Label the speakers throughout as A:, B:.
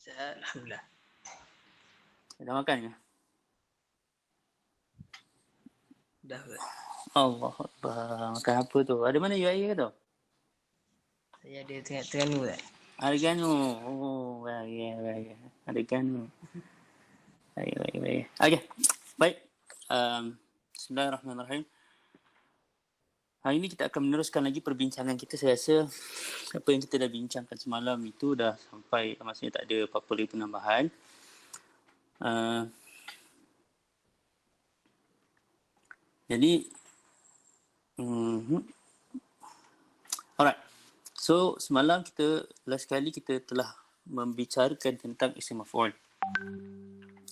A: Alhamdulillah.
B: Dah makan ke?
A: Dah Ustaz.
B: Allah Akbar. Makan apa tu? Ada mana UAE ke tu?
A: Saya ada Terengganu Ustaz.
B: Oregano. Oh, baik. Oregano. Baik. Okey. Baik. Bismillahirrahmanirrahim. Hari ini kita akan meneruskan lagi perbincangan kita. Saya rasa apa yang kita dah bincangkan semalam itu dah sampai, maksudnya tak ada apa-apa lagi penambahan. Jadi alright. So semalam kita last kali kita telah membicarakan tentang isim maf'ul.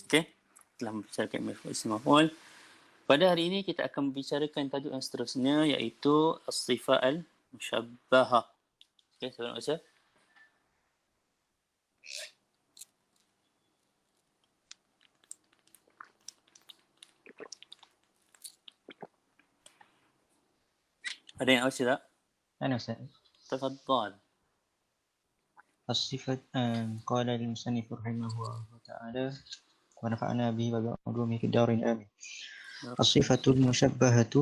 B: Okey? Telah membicarakan isim maf'ul. Pada hari ini kita akan membicarakan tajuk yang seterusnya, iaitu as-sifah al-musyabbahah. Okey, saya nak baca. Ada yang baca tak?
C: أنا أستاذ.
B: Tafadhal.
C: الصفة قال المصنف رحمه الله تعالى ونفعنا به وبعلومه في الدارين آمين. الصفة المشبهة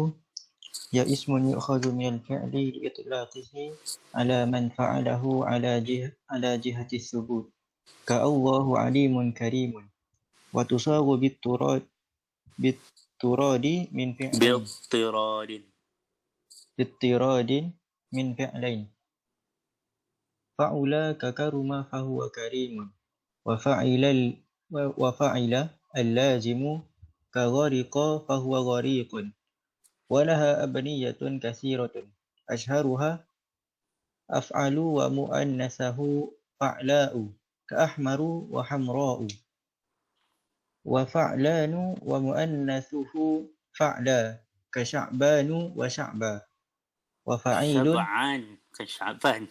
C: هي اسم يؤخذ من الفعل لإطلاقه على من فعله على جهة الثبوت كالله عليم كريم وتصاغ بالطراد من فعلين باضطراد من فعلين فعل ككرم فهو كريم وفعل اللازم كغرق فهو غريق ولها أبنية كثيرة أشهرها أفعل ومؤنثه فعلاء كأحمر وحمراء وفعلان ومؤنثه فعلا كشعبان وشعبا وفعيل
B: Syab'an, bukan Sya'ban.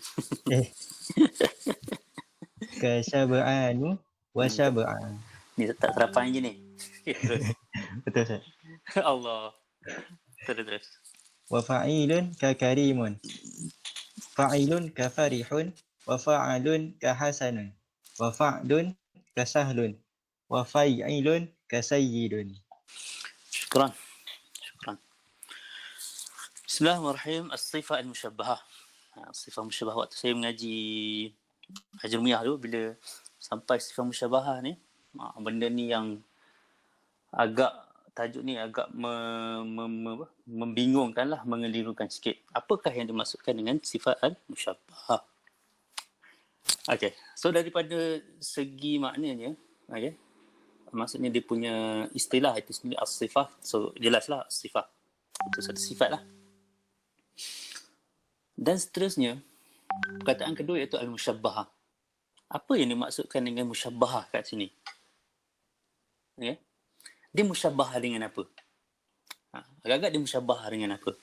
C: كشبعان وشبعا.
B: Ni tak serapan je ni. Terus.
C: Betul Ustaz.
B: Allah. Terus.
C: وفعيل ككريم فعيل كفرح وفعل كحسن وفعل كسهل وفيعل كسيد.
B: Syukran. Bismillahirrahmanirrahim. As-sifah al-musyabbahah. Sifah musyabbahah, waktu saya mengaji Ajrumiyah tu, bila sampai sifah musyabbahah ni, benda ni yang tajuk ni agak membingungkan lah, mengelirukan sikit. Apakah yang dimaksudkan dengan sifat al-musyabbahah? Okay, so daripada segi maknanya, okay, maksudnya dia punya istilah itu sendiri as-sifah. So jelaslah as-sifah itu satu sifat lah. Dan seterusnya, perkataan kedua iaitu al-musyabbahah. Apa yang dimaksudkan dengan musyabbahah kat sini? Okay. Dia musyabbahah dengan apa? Agak-agak dia musyabbahah dengan apa?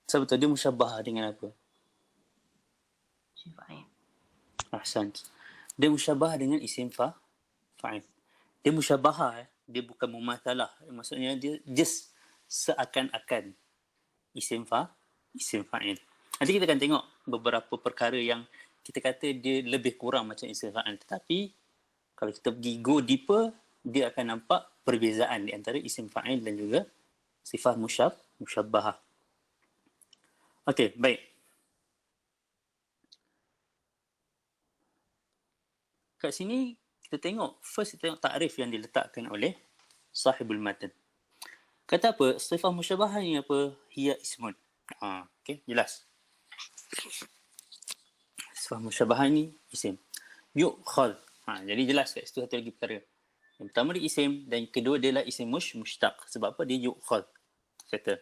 B: Betul, dia musyabbahah dengan apa?
A: Isim fa'il.
B: Ahsan. Dia musyabbahah dengan isim fa'il. Dia musyabbahah, dia bukan mumathalah. Maksudnya dia just seakan-akan isim fa'il. Nanti kita akan tengok beberapa perkara yang kita kata dia lebih kurang macam isim fa'il. Tetapi kalau kita pergi go deeper, dia akan nampak perbezaan di antara isim fa'il dan juga sifat musyabbahah. Okey, baik. Kat sini kita tengok, first kita tengok takrif yang diletakkan oleh sahibul matan. Kata apa? Sifat musyabbahah ni apa? Hiya ismun. Okey, jelas. Sifat musyabbahah ni isim. Yu'khal. Jadi jelas kat situ satu lagi perkara. Yang pertama dia isim dan kedua dia lah isim mushtaq. Sebab apa? Dia yu'khal. Kata.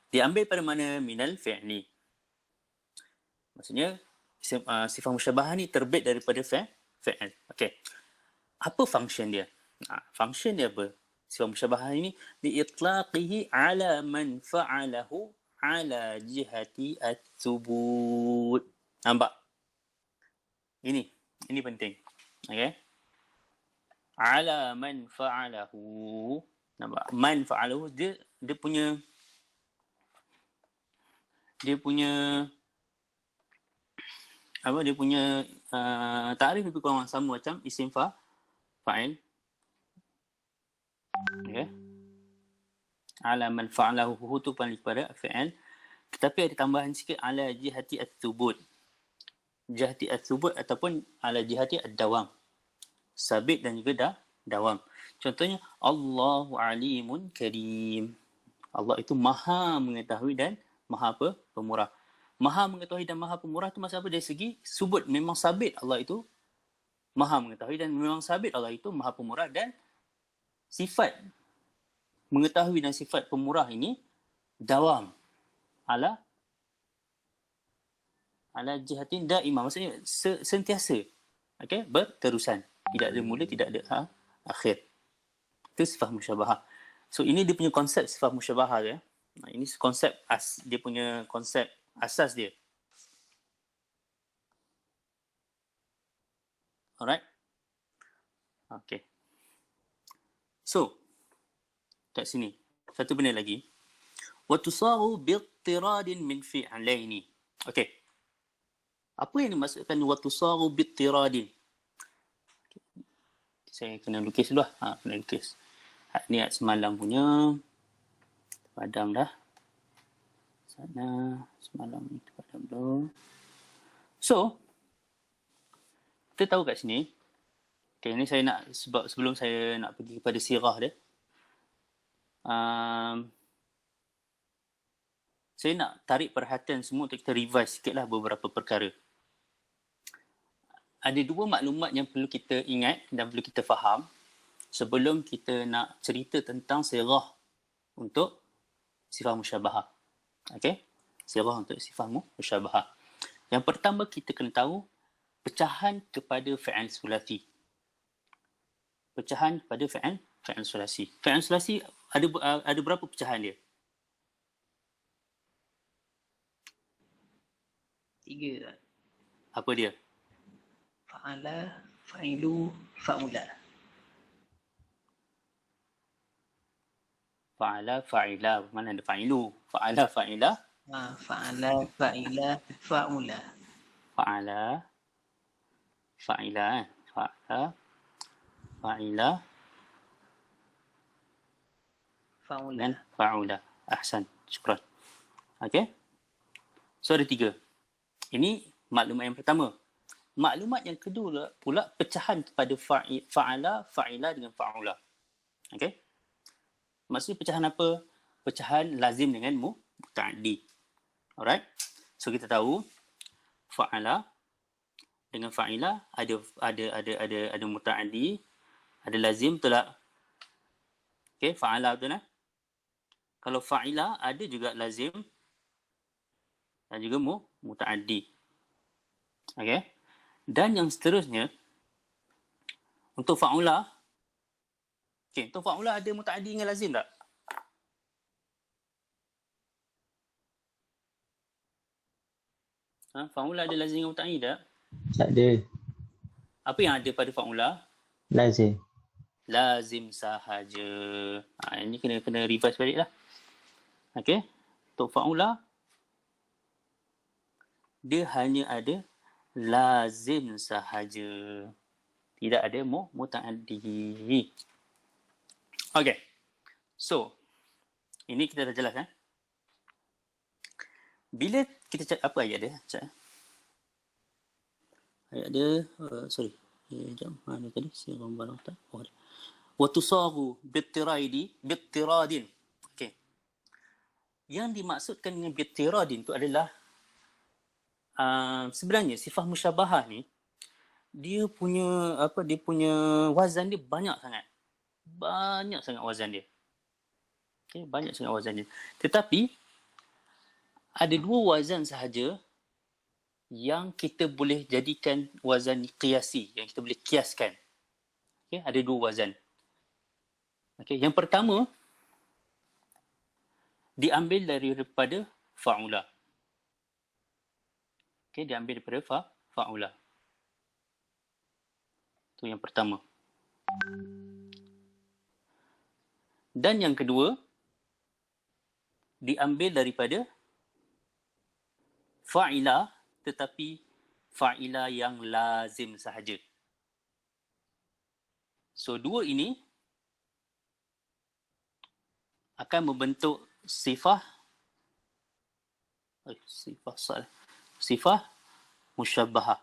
B: Diambil pada mana? Minal fi'li. Maksudnya sifat musyabbahah ni terbit daripada fi'il. Okey. Apa function dia? Function dia apa? Sifat musyabbahah ini liitlaqihi ala man fa'alahu ala jihati at-thubut. Nampak? Ini penting. Okey. Ala man fa'alahu. Nampak? Man fa'alahu dia punya takrif lebih kurang sama macam isim fa'il. Okey. Ala man fa'alahu tu paling pada fi'il. Tetapi ada tambahan sikit ala jihati at-thubut. Jihati at-thubut ataupun ala jihati ad-dawam. Sabit dan juga dawam. Contohnya Allahu alimun karim. Allah itu maha mengetahui dan maha pemurah. Maha mengetahui dan maha pemurah itu maksud apa? Dari segi subut, memang sabit Allah itu maha mengetahui dan memang sabit Allah itu maha pemurah, dan sifat mengetahui dan sifat pemurah ini dawam ala jihatin daimah, maksudnya sentiasa, okey, berterusan, tidak ada mula, tidak ada akhir. Itu sifat musyabahah. So ini dia punya konsep sifat musyabahah dia. Ini konsep dia punya konsep asas dia. Alright. Okay. So, kat sini satu benda lagi. Wa tusaru bi'tiradin min fi'laini. Okay. Apa yang dimaksudkan wa tusaru bi'tiradin? Saya kena lukis dulu lah. Kena lukis. Ni semalam punya. Padam dah. Sana. Semalam ni padam dulu. So, kita tahu kat sini. Okay, ni saya nak, sebab sebelum saya nak pergi kepada sirah dia. Saya nak tarik perhatian semua untuk kita revise sikit lah beberapa perkara. Ada dua maklumat yang perlu kita ingat dan perlu kita faham sebelum kita nak cerita tentang sirah untuk sifat musyabahah. Okey? Sirah untuk sifat musyabahah. Yang pertama kita kena tahu pecahan kepada fi'il sulasi. Pecahan kepada fi'il sulasi. Fi'il sulasi ada berapa pecahan dia?
A: 3.
B: Apa dia?
A: Fa'ala, fa'ilu, fa'ula.
B: Fa'ala, fa'ila. Mana ada fa'ilu? Fa'ala, fa'ila.
A: Fa'ala, fa'ila, fa'ula.
B: Fa'ala, fa'ila. Fa'ala, fa'ila.
A: Fa'ula.
B: Dan fa'ula. Ahsan. Syukran. Okey? So ada 3. Ini maklumat yang pertama. Maklumat yang kedua pula pecahan kepada fa'ala, fa'ila dengan fa'ula. Okey? Maksudnya pecahan apa? Pecahan lazim dengan muta'addi. Alright? So kita tahu fa'ala dengan fa'ila ada muta'addi, ada lazim, betul tak? Okey, fa'ala betul tak? Kalau fa'ila ada juga lazim dan juga muta'addi. Okey? Dan yang seterusnya untuk fa'ula, okey, untuk fa'ula ada muta'addi dengan lazim tak? Fa'ula ada lazim dengan muta'addi tak?
C: Tak ada.
B: Apa yang ada pada fa'ula?
C: Lazim.
B: Lazim sahaja. Ini kena revise balik lah. Okey. Untuk fa'ula dia hanya ada lazim sahaja. Tidak ada muta'addi. Okey. So, ini kita dah jelas kan? Bila kita cakap apa ayat dia? Ayat dia, sorry. Jom, mana tadi? Sirah mubarakah. Oh, ada. Wa tusaru bittiradin. Okey. Yang dimaksudkan dengan bittiradin itu adalah sebenarnya sifat musyabahah ni dia punya wazan dia banyak sangat. Banyak sangat wazan dia. Okey, banyak sangat wazan dia. Tetapi ada 2 wazan sahaja yang kita boleh jadikan wazan qiyasi, yang kita boleh kiaskan. Okey, ada 2 wazan. Okey, yang pertama diambil daripada fa'ula. Okey, diambil daripada fa'ula. Itu yang pertama. Dan yang kedua, diambil daripada fa'ila tetapi fa'ila yang lazim sahaja. So, dua ini akan membentuk sifah musyabbahah.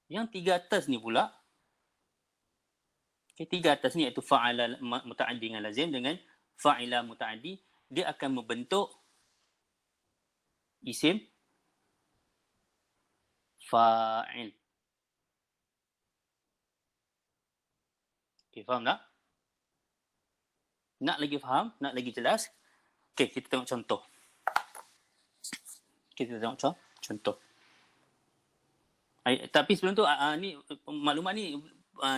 B: Yang tiga atas ni pula, tiga atas ni iaitu fa'ala muta'addi dengan lazim dengan fa'ila muta'addi, dia akan membentuk isim fa'il. Okay, faham tak? Nak lagi faham? Nak lagi jelas? Okay, kita tengok contoh. Contoh. Tapi sebelum tu, ni maklumat ni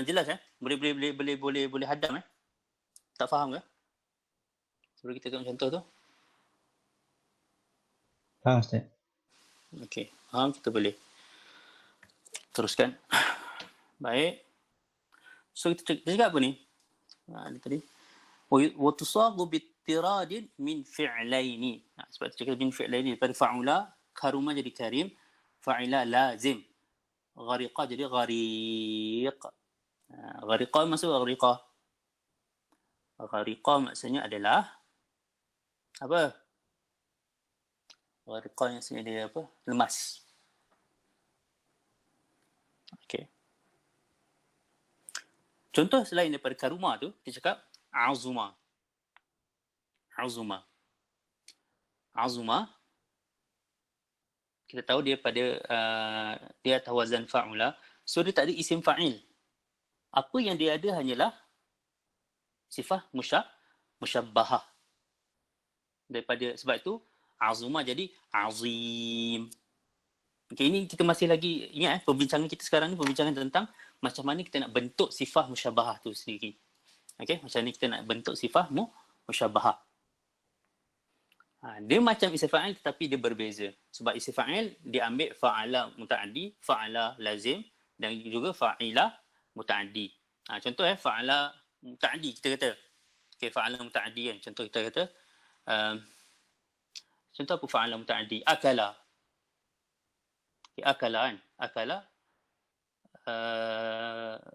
B: jelas boleh hadam Tak faham ke? Sebelum kita tengok contoh tu.
C: Faham Ustaz?
B: Okey, faham, kita boleh teruskan. Baik. So kita cakap apa ni? Ni tadi. Wa tusagu bittiradin min fi'laini. Sebab kita cakap min fi'laini daripada fa'ula, karuma jadi karim, fa'ila lazim. Ghariqa jadi ghariq. Ghariqa maksud ghariqa. Ghariqa maksudnya adalah apa? Ghariqa maksudnya dia apa? Lemas. Okey. Contoh selain daripada karuma tu, kita cakap azuma. Kita tahu dia pada dia atas wazan fa'ula, so dia tak ada isim fa'il. Apa yang dia ada hanyalah sifah musyabbahah. Daripada sebab itu azuma jadi azim. Okay, ini kita masih lagi ingat perbincangan kita sekarang ni perbincangan tentang macam mana kita nak bentuk sifah musyabbahah tu sendiri. Okey, macam ni kita nak bentuk sifah musyabbahah. Dia macam isim fa'il tetapi dia berbeza. Sebab isim fa'il dia ambil fa'ala muta'addi, fa'ala lazim dan juga fa'ila muta'addi. Contoh fa'ala muta'addi kita kata. Okey, fa'ala muta'addi kan. Contoh kita kata contoh apa fa'ala muta'addi? Akala. Okay, akala kan. Akala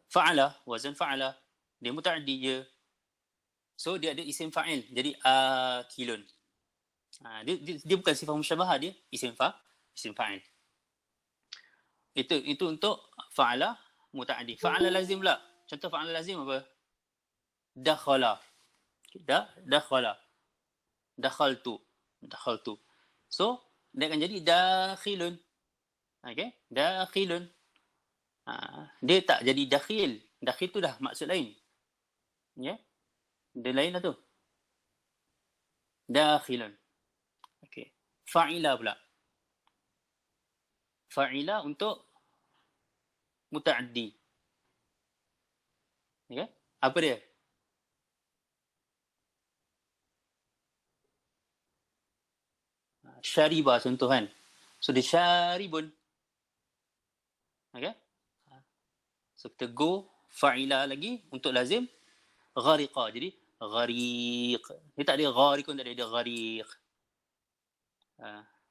B: fa'ala, wazan fa'ala. Dia muta'addi je. So dia ada isim fa'il. Jadi akilun. Dia bukan sifat musyabbahah, dia isim fa'il. Itu untuk fa'ala muta'addi. Fa'ala lazim pula. Contoh fa'ala lazim apa? Dakhala. Dakhala. Dakhaltu. So dia akan jadi dakhilun. Okey, dakhilun. Dia tak jadi dakhil. Dakhil tu dah maksud lain. Ya. Dia lain lah tu. Dakhilun. Okey. Fa'ila pula. Fa'ila untuk muta'addi. Okey. Apa dia? Syariba contoh kan. So dia syaribun. Okey. So kita go fa'ila lagi untuk lazim ghariqa. Jadi ghariq. Dia tak ada ghariqun, tak ada, dia ghariq.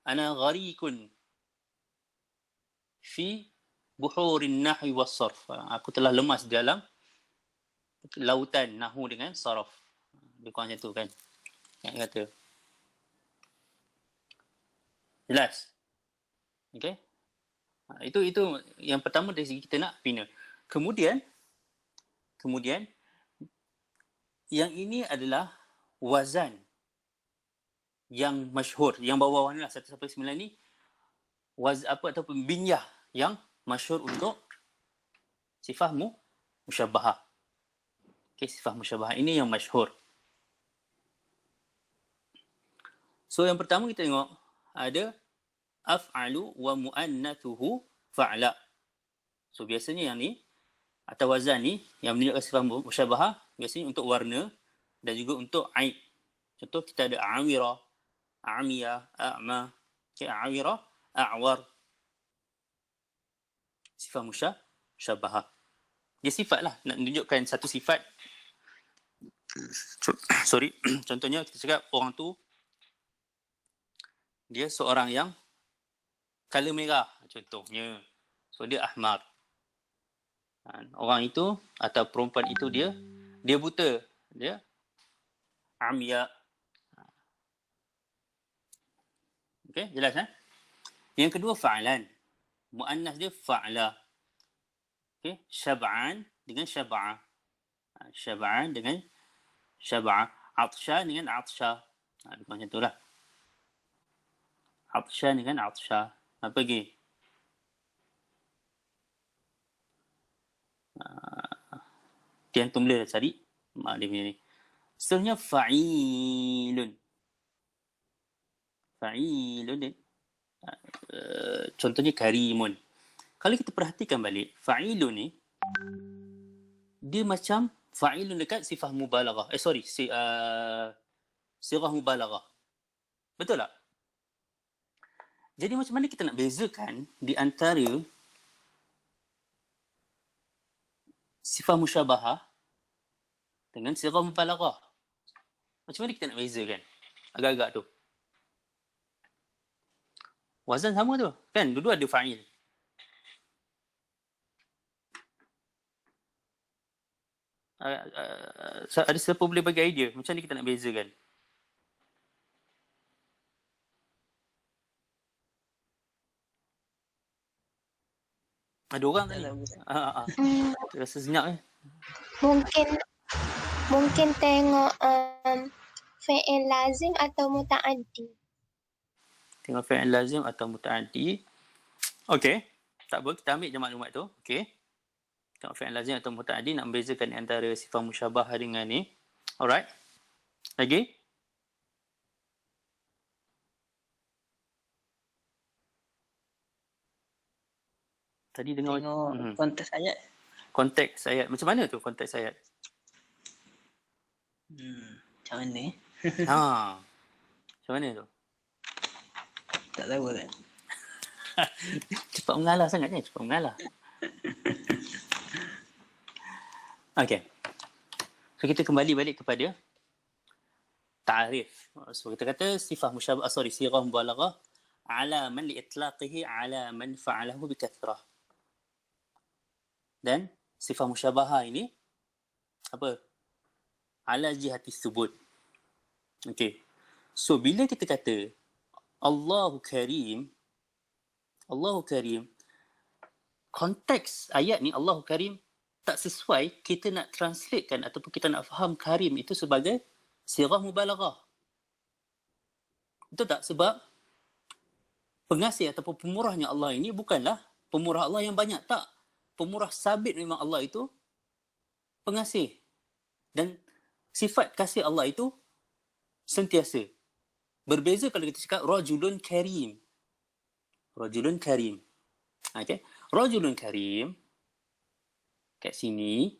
B: Ana ghariqun fi buhurin nahwi was sarf. Aku telah lemas dalam lautan nahwu dengan saraf. Dia kurang macam tu kan. Yang kata. Jelas? Okey. Itu yang pertama dari segi kita nak bina. Kemudian yang ini adalah wazan yang masyhur, yang bawah-bawah ni lah 1 sampai 9 ni ataupun binyah yang masyhur untuk sifah musyabbahah. Okey, sifah musyabbahah ini yang masyhur. So yang pertama kita tengok ada af'alu wa muannathuhu fa'la. So biasanya yang ni atau wazan ni yang menunjukkan sifat musyabbahah biasanya untuk warna dan juga untuk aib. Contoh kita ada awira, amiya, a'ma, awira, a'war. Sifat musyabbahah. Dia sifat lah. Nak menunjukkan satu sifat. Sorry. Contohnya kita cakap orang tu dia seorang yang color merah contohnya. So dia ahmar. Orang itu atau perempuan itu dia buta. Dia amya. Okey, jelas kan? Yang kedua fa'lan. Muannas dia fa'la. Okey, syab'an dengan syab'a. Syab'an dengan syab'a. Atsha dengan atsha. Macam itulah. Atsha dengan atsha. Apa lagi? Dia antum boleh cari. Dia punya ni. Seterusnya fa'ilun. Fa'ilun ni. Contohnya karimun. Kalau kita perhatikan balik, fa'ilun ni dia macam fa'ilun dekat sifah mubalaghah. Sirah mubalaghah. Betul tak? Jadi macam mana kita nak bezakan di antara sifah musyabahah dengan sirah mubalaghah? Macam mana kita nak bezakan? Agak-agak tu. Wazan sama tu. Kan? Dua-dua ada fa'il. Ada siapa boleh bagi idea? Macam mana kita nak bezakan? Ada orang tadi. Rasa senyap
D: Mungkin tengok fi'il lazim atau muta'addi.
B: Tengok fi'il lazim atau muta'addi. Okey. Tak apa, kita ambil je maklumat tu. Okey. Tengok fi'il lazim atau muta'addi nak membezakan antara sifat musyabah dengan ni. Alright. Lagi? Tadi dengar
A: konteks ayat.
B: Konteks ayat. Macam mana tu konteks ayat?
A: Macam mana?
B: Macam mana tu?
A: Tak tahu kan?
B: Cepat mengalah sangat ni. Cepat mengalah. Okay. So kita kembali balik kepada ta'rif. So kita kata sifah musyabah, sirah mubalaghah ala man liitlaqihi ala man fa'alahu bikathrah. Dan sifah musyabahah ini apa? Ala jihati thubut. Okay. So bila kita kata Allahu Karim, konteks ayat ni Allahu Karim tak sesuai kita nak translatekan ataupun kita nak faham Karim itu sebagai sirah mubalaghah. Betul tak? Sebab pengasih ataupun pemurahnya Allah ini bukanlah pemurah Allah yang banyak. Tak. Pemurah sabit memang Allah itu pengasih. Dan sifat kasih Allah itu sentiasa. Berbeza kalau kita cakap rajulun karim. Rajulun karim. Okay. Rajulun karim kat sini,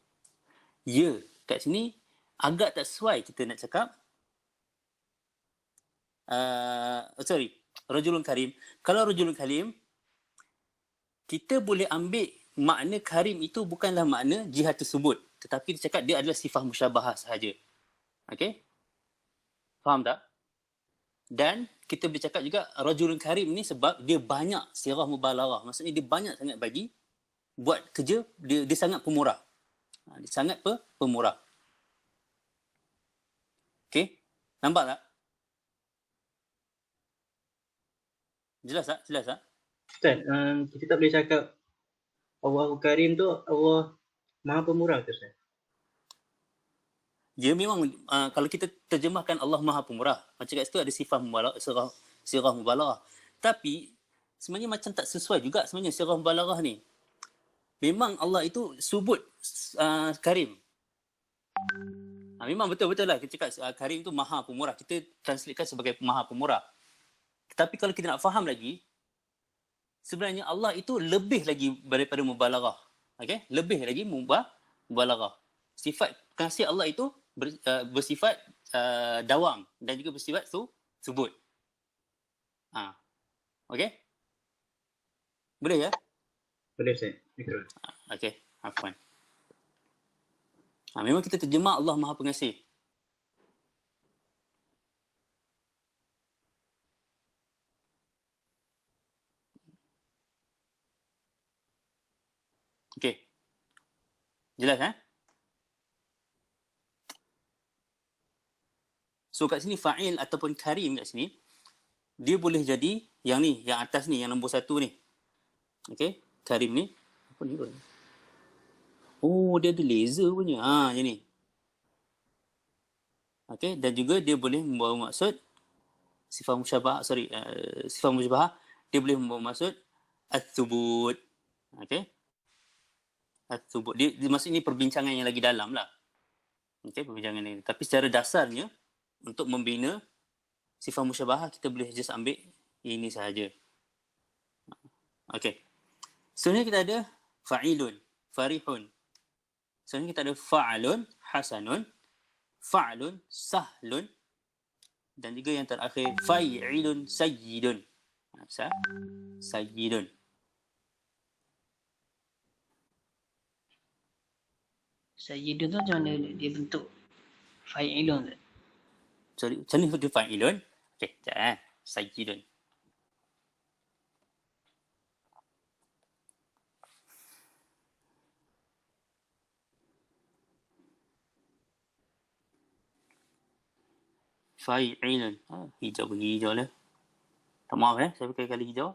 B: kat sini agak tak sesuai kita nak cakap rajulun karim. Kalau rajulun karim, kita boleh ambil makna karim itu bukanlah makna jihad tersebut, tetapi dia cakap dia adalah sifah musyabahah sahaja. Okey? Faham tak? Dan kita boleh cakap juga rajulun karim ni sebab dia banyak sirah mubalaghah. Maksudnya dia banyak sangat bagi buat kerja, dia sangat pemurah. Dia sangat pemurah. Okey? Nampak tak? Jelas tak? Jelas tak?
C: Ustaz, kita tak boleh cakap Allahu Karim tu Allah Maha Pemurah ke Ustaz?
B: Dia memang kalau kita terjemahkan Allah Maha Pemurah, macam kat situ ada sifat mubalaghah, sirah mubalaghah. Tapi sebenarnya macam tak sesuai juga sebenarnya sirah mubalaghah ni. Memang Allah itu subut Karim. Memang betul-betul lah kita cakap Karim tu Maha Pemurah. Kita translatekan sebagai Maha Pemurah. Tapi kalau kita nak faham lagi, sebenarnya Allah itu lebih lagi daripada mubalaghah. Okey? Lebih lagi mubalaghah. Sifat kasih Allah itu bersifat dawam dan juga bersifat subut. Okey? Boleh ya?
C: Boleh Ustaz.
B: Okey, afwan. Memang kita terjemah Allah Maha Pengasih. Okey. Jelas So kat sini fa'il ataupun karim kat sini, dia boleh jadi yang ni, yang atas ni, yang nombor 1 ni. Okey, karim ni. Apa ni? Oh, dia ada laser punya. Yang ni. Okey, dan juga dia boleh membawa maksud sifat musyabah, sifat musyabah, dia boleh membawa maksud at-thubut. Okey. At-thubut. Dia maksud ni perbincangan yang lagi dalam lah. Okey, perbincangan ni. Tapi secara dasarnya, untuk membina sifat musyabahah, kita boleh just ambil ini sahaja. Okey. Sebenarnya kita ada fa'ilun, farihun. Sebenarnya kita ada fa'alun, hasanun, fa'alun, sahlun, dan juga yang terakhir fa'ilun, sayyidun. Sayyidun.
A: Sayyidun tu macam mana dia bentuk fa'ilun tu?
B: Sorry, macam ni dia fa'ilun. Okey, sekejap sayyidun. Fa'ilun. Hijau bagi hijau lah. Tak maaf saya pakai kali hijau.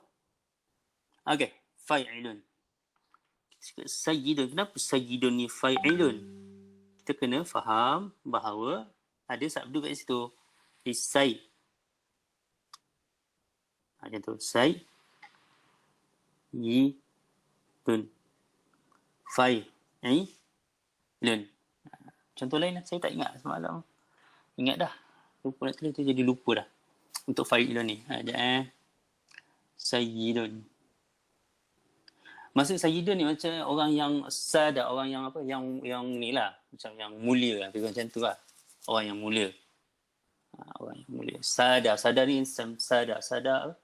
B: Okey, fa'ilun. Sayyidun. Kenapa sayyidun ni fa'ilun? Kita kena faham bahawa ada sabdu kat situ. Sayyidun. Macam tu. Sayyidun. Fa'ilun. Contoh lain lah. Saya tak ingat semalam. Ingat dah. Lupa nak tulis tu jadi lupa dah. Untuk fa'ilun ni. Sayyidun. Maksud sayyidun ni macam orang yang sada, orang yang apa, yang ni lah. Macam yang mulia lah. Macam tu lah. Orang yang mulia. Orang yang mulia. Sada ni sada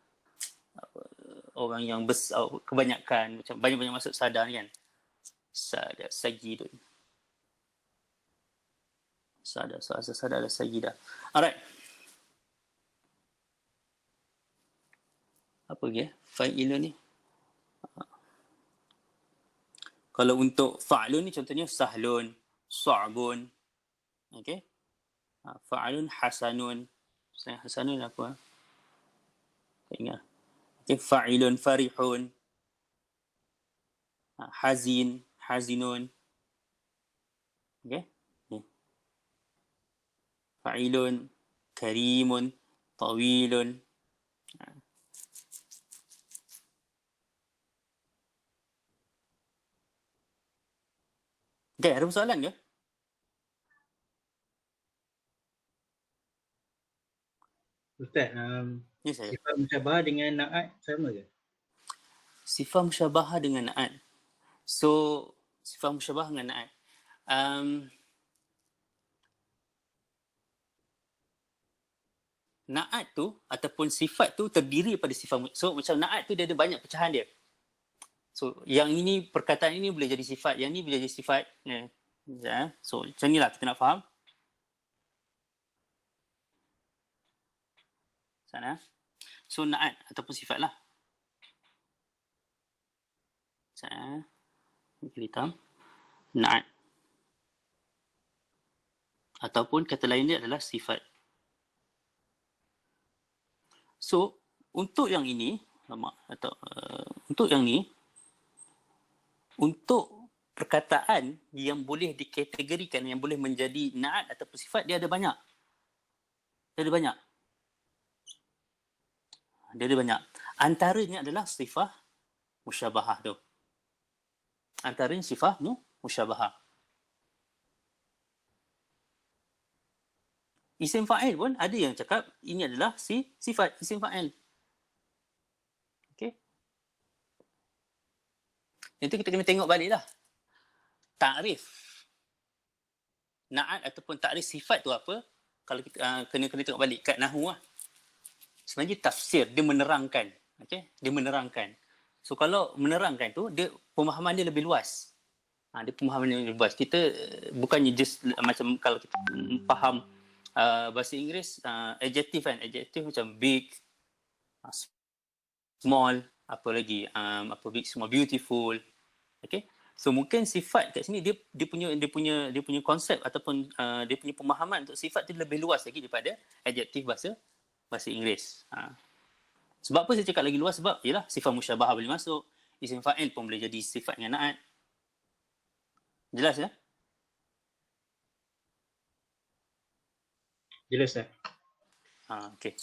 B: orang yang besar, kebanyakan, macam banyak-banyak maksud sada ni kan. Sada, sayyidun. Sada adalah sayyidah. Alright. Apa lagi fa'ilun ni? Kalau untuk fa'lun ni contohnya sahlun, sa'bun. Okey. Fa'alun hasanun. Hasanun apa? Tak ingat. Okay, fa'ilun farihun. Hazinun. Okey. Fa'ilun karimun tawilun. Okey, ada persoalan ke?
C: Ustaz,
B: Ya, saya.
C: sifat musyabahah dengan na'at sama ke?
B: Sifat musyabahah dengan na'at. So, sifat musyabahah dengan na'at. Na'at tu ataupun sifat tu terdiri pada sifat. So, macam na'at tu dia ada banyak pecahan dia. So, yang ini, perkataan ini boleh jadi sifat. Yang ni boleh jadi sifat. So, macam ni lah kita nak faham. Sana. So, na'at ataupun sifat lah. Sana. Hitam. Na'at. Ataupun kata lain dia adalah sifat. So, untuk yang ini, untuk yang ni, untuk perkataan yang boleh dikategorikan, yang boleh menjadi na'at ataupun sifat, dia ada banyak. Dia ada banyak. Antaranya adalah sifat musyabahah tu. Antaranya sifat musyabahah. Isim fa'il pun ada yang cakap ini adalah sifat isim fa'il. Okey. Itu kita kena tengok balik lah. Ta'rif na'at ataupun ta'rif sifat tu apa? Kalau kita kena tengok balik kat nahwu lah. Sebenarnya tafsir, dia menerangkan. Okey, dia menerangkan. So kalau menerangkan tu, dia pemahaman dia lebih luas. Dia pemahaman yang luas. Kita bukannya just macam kalau kita faham bahasa Inggeris, adjective kan. Adjective macam big, small, apa lagi, apa big, small, beautiful. Okay. So mungkin sifat kat sini dia punya konsep ataupun dia punya pemahaman untuk sifat tu lebih luas lagi daripada adjektif bahasa Inggeris. Sebab apa saya cakap lagi luas? Sebab ialah sifat musyabahah boleh masuk, isim fa'il pun boleh jadi sifat dengan naat. Jelas ya?
C: Jelas tak?
B: Okey.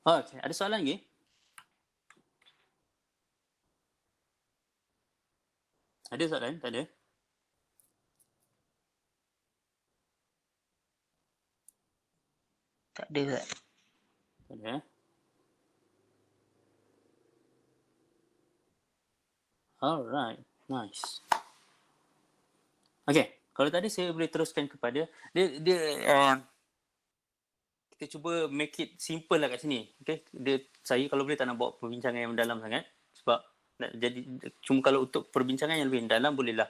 B: Okey, ada soalan lagi? Ada soalan? Tak ada?
A: Tak ada Ustaz.
B: Tak ada. Alright, nice. Okay, kalau tadi saya boleh teruskan kepada kita cuba make it simple lah kat sini. Okay, saya kalau boleh tak nak bawa perbincangan yang mendalam sangat sebab nak jadi cuma kalau untuk perbincangan yang lebih mendalam bolehlah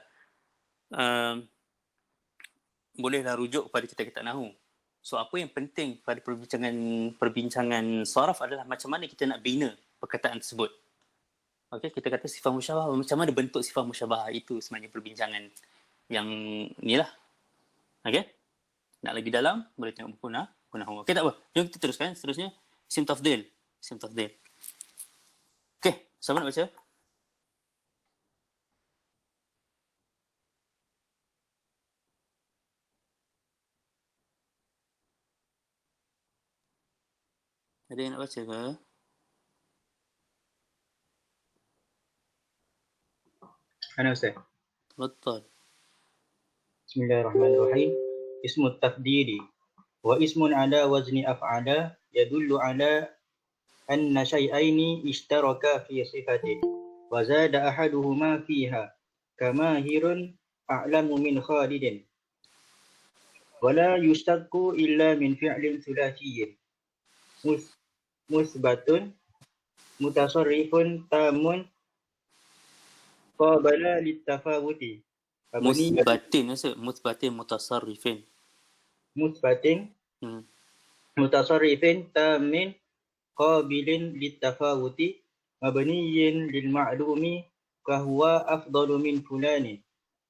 B: rujuk kepada kitab-kitab nahwu. So apa yang penting pada perbincangan saraf adalah macam mana kita nak bina perkataan tersebut. Okey, kita kata sifat musyabahah, macam mana bentuk sifat musyabahah itu sebenarnya perbincangan yang inilah. Okey. Nak lebih dalam boleh tengok buku nahwu. Okey, tak apa. Jom kita teruskan seterusnya isim tafdhil. Okey, siapa nak baca? Ada yang nak baca ke?
C: Ana Ustaz.
B: Betul.
C: Bismillahirrahmanirrahim. Ismu tafdili wa ismun ala wazni af'ala yadullu ala anna syai'aini ishtaraka fi sifatin wa zada ahaduhuma fiha kamahirun a'lamu min khalidin wa la yushtaqu illa min fi'lin thulathiyin musbatun mutasarrifun tamun qabala litafawuti
B: Musbatin mutasarrifin.
C: musbatin mutasarrifin tamin qabilin litafawuti mabniyin lil ma'lumi kahwa afdalu min fulani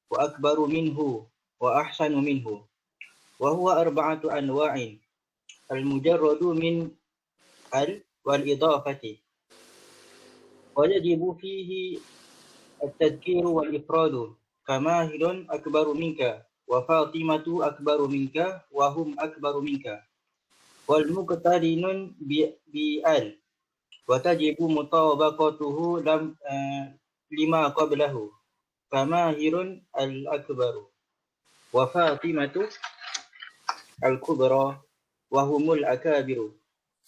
C: wa akbaru minhu wa ahsanu minhu wa huwa arba'atu anwa'in al mujarradu min al wal idafati wa yajibu fihi at-tadhkir wal ifradu kamahilun akbaru minka wa fatimatu akbaru minka wa hum akbaru minka wal muqtarinun bi al wa tajibu mutabaqatuhu lima qablahu kamahirun al akbaru wa fatimatu al kubra wa humul akabiru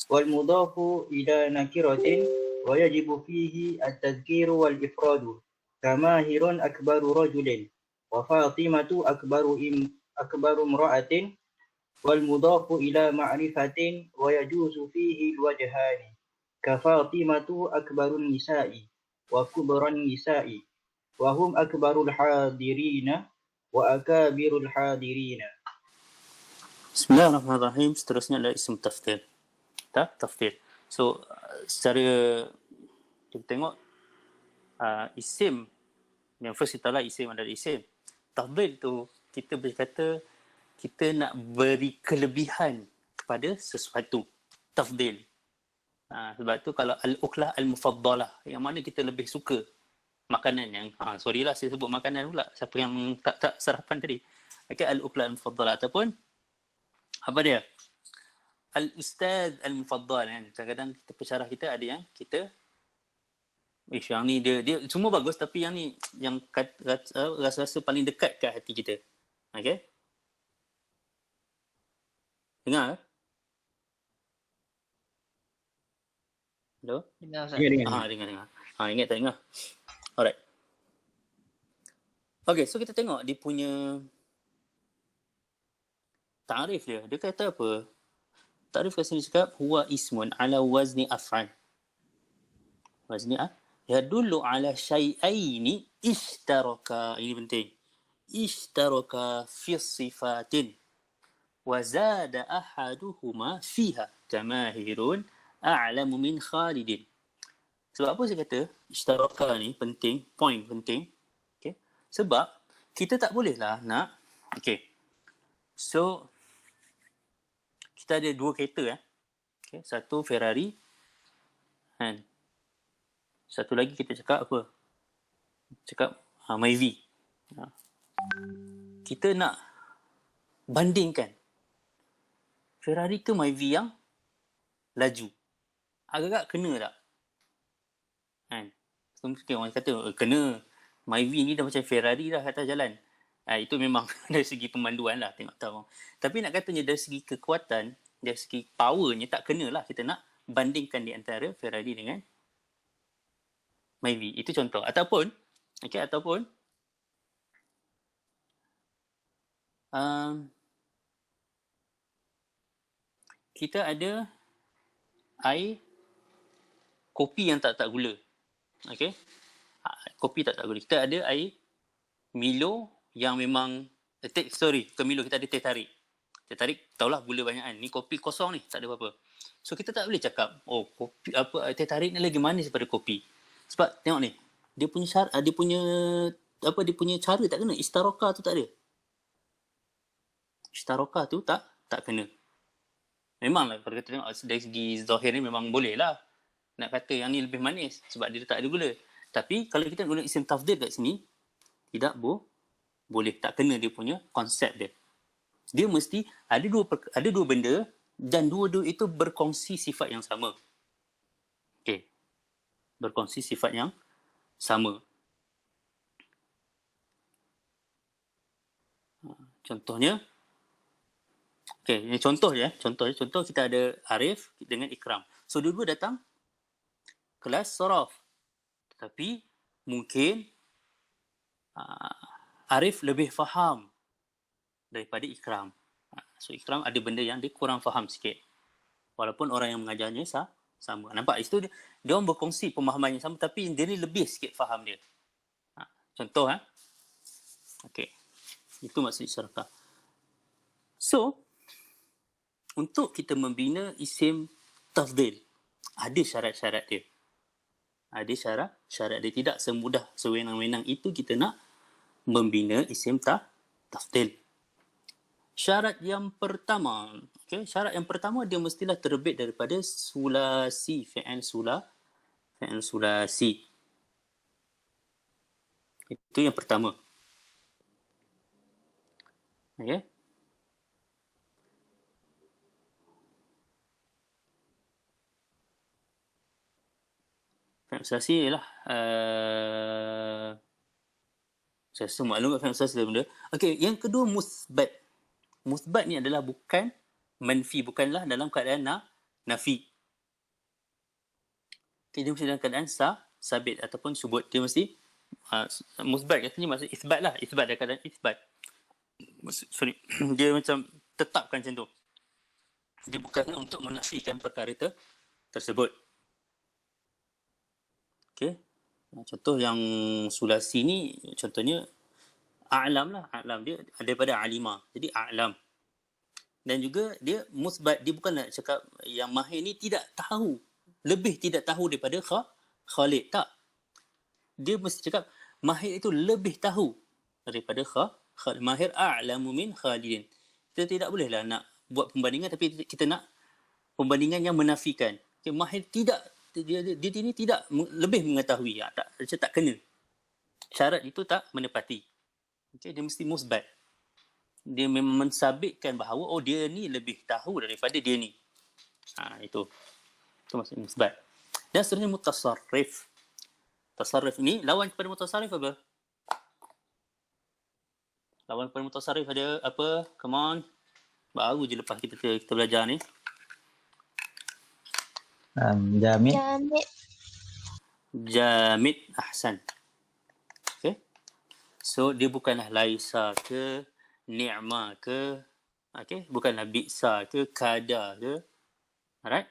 C: wal mudafu ila nakiratin wa yajibu fihi at-tadhkiru wal ifradu kamahirun akbaru rajulin wa fatimatu akbaru imra'atin wal mudafu ila ma'rifatin wa yajuzu fihi al-wajhani ka fatimatu akbarun nisa'i wa kubran nisa'i wa hum akbarul hadirina wa akabirul hadirina.
B: Bismillahirrahmanirrahim. Seterusnya adalah isim tafdhil. Tafdhil. So secara kita tengok isim yang first kita lah isim adalah isim. Tafdhil tu kita berkata kita nak beri kelebihan kepada sesuatu. Tafdhil. Sebab tu kalau al-uklah al-mufaddalah, yang mana kita lebih suka makanan yang sorry lah saya sebut makanan pula, siapa yang tak sarapan tadi. Okay, al-uklah al-mufaddalah ataupun apa dia? Al-ustaz al-mufaddal kan. Kadang-kadang kita pensyarah kita ada yang kita yang ni dia semua bagus tapi yang ni yang rasa-rasa paling dekat kat hati kita. Okey? Dengar? Hello?
A: Dengar Ustaz.
C: Dengar.
B: Dengar. Ingat tak dengar? Alright. Okay, so kita tengok dia punya ta'rif dia. Dia kata apa? Ta'rif kat sini cakap, huwa ismun ala wazni af'al. Wazni yadullu ala syai'aini ishtaraka. Ini penting. Ishtaraka fi sifatin. Wazada ahaduhuma fiha. Jamahirun a'lamu min Khalidin. Sebab apa saya kata ishtaraka ni penting, point penting. Okay. Sebab kita tak bolehlah nak, okay. So kita ada dua kereta Okay. Satu Ferrari kan. Satu lagi kita cakap apa? Cakap Myvi. Kita nak bandingkan Ferrari ke Myvi yang laju. Agak-agak kena tak? Kan? So, mungkin orang kata kena. Myvi ni dah macam Ferrari dah atas jalan. Itu memang dari segi pemanduan lah, tengok tahu. Tapi nak katanya dari segi kekuatan, dari segi powernya tak kena lah kita nak bandingkan di antara Ferrari dengan Myvi. Itu contoh. Ataupun kita ada air kopi yang tak gula. Okay. Kopi tak gula. Kita ada air Milo yang memang bukan Milo, kita ada teh tarik. Teh tarik tahulah gula banyak kan. Ni kopi kosong ni, tak ada apa-apa. So kita tak boleh cakap, kopi teh tarik ni lagi manis daripada kopi. Sebab tengok ni, dia punya cara tak kena. Istaroka tu tak ada. Istaroka tu tak kena. Memanglah kalau kita tengok dari segi zahir ni memang boleh lah nak kata yang ni lebih manis sebab dia tak ada gula. Tapi kalau kita guna isim tafdil kat sini, tidak boleh, tak kena dia punya konsep dia. Dia mesti ada dua benda dan dua-dua itu berkongsi sifat yang sama. Okey. Berkongsi sifat yang sama. Contohnya, ini contoh je. Contoh kita ada Arif dengan Ikram. So dua-dua datang kelas Saraf. Tetapi mungkin Arif lebih faham daripada Ikram. So Ikram ada benda yang dia kurang faham sikit. Walaupun orang yang mengajarnya sama. Nampak? Itu dia orang berkongsi pemahaman yang sama tapi dia ni lebih sikit faham dia. Contoh Okey. Itu maksud isyarakah. So untuk kita membina isim tafdil, ada syarat-syarat dia. Ada syarat dia. Tidak semudah sewenang-wenang itu kita nak membina isim tafdil. Syarat yang pertama, syarat yang pertama dia mestilah terbit daripada sulasi, fi'il sulasi. Itu yang pertama. Okey. Fi'il sulasi ialah saya rasa maklum fi'il sulasi benda. Okey, yang kedua musbat. Musbat ni adalah bukan manfi, bukanlah dalam keadaan nafi. Okay, dia mesti dalam keadaan sabit ataupun subut. Dia mesti musbat katanya maksud isbat lah. Isbat dalam keadaan isbat. Dia macam tetapkan macam tu. Dia bukan untuk menafikan perkara tersebut. Okay. Contoh yang sulasi ni, contohnya a'lam lah. A'lam dia daripada alima. Jadi a'lam. Dan juga dia musbat. Dia bukan nak cakap yang mahir ni tidak tahu. Lebih tidak tahu daripada Khalid. Tak. Dia mesti cakap mahir itu lebih tahu daripada Khalid. Mahir a'lamu min Khalidin. Kita tidak bolehlah nak buat pembandingan tapi kita nak pembandingan yang menafikan. Okay, mahir tidak. Dia ini tidak lebih mengetahui. Tak kena. Syarat itu tak menepati. Okay, dia mesti musbat. Dia memang mensabitkan bahawa dia ni lebih tahu daripada dia ni. Itu maksud musbat. Dan seterusnya mutasarrif. Tasarruf ni lawan kepada mutasarrif apa? Lawan kepada mutasarrif ada apa? Come on. Baru je lepas kita belajar ni.
C: Jamid.
D: Jamid.
B: Jamid. Ahsan. Okay. So dia bukanlah laisa ke, ni'ma ke, okay, bukanlah bi'sa ke, kada ke. Alright.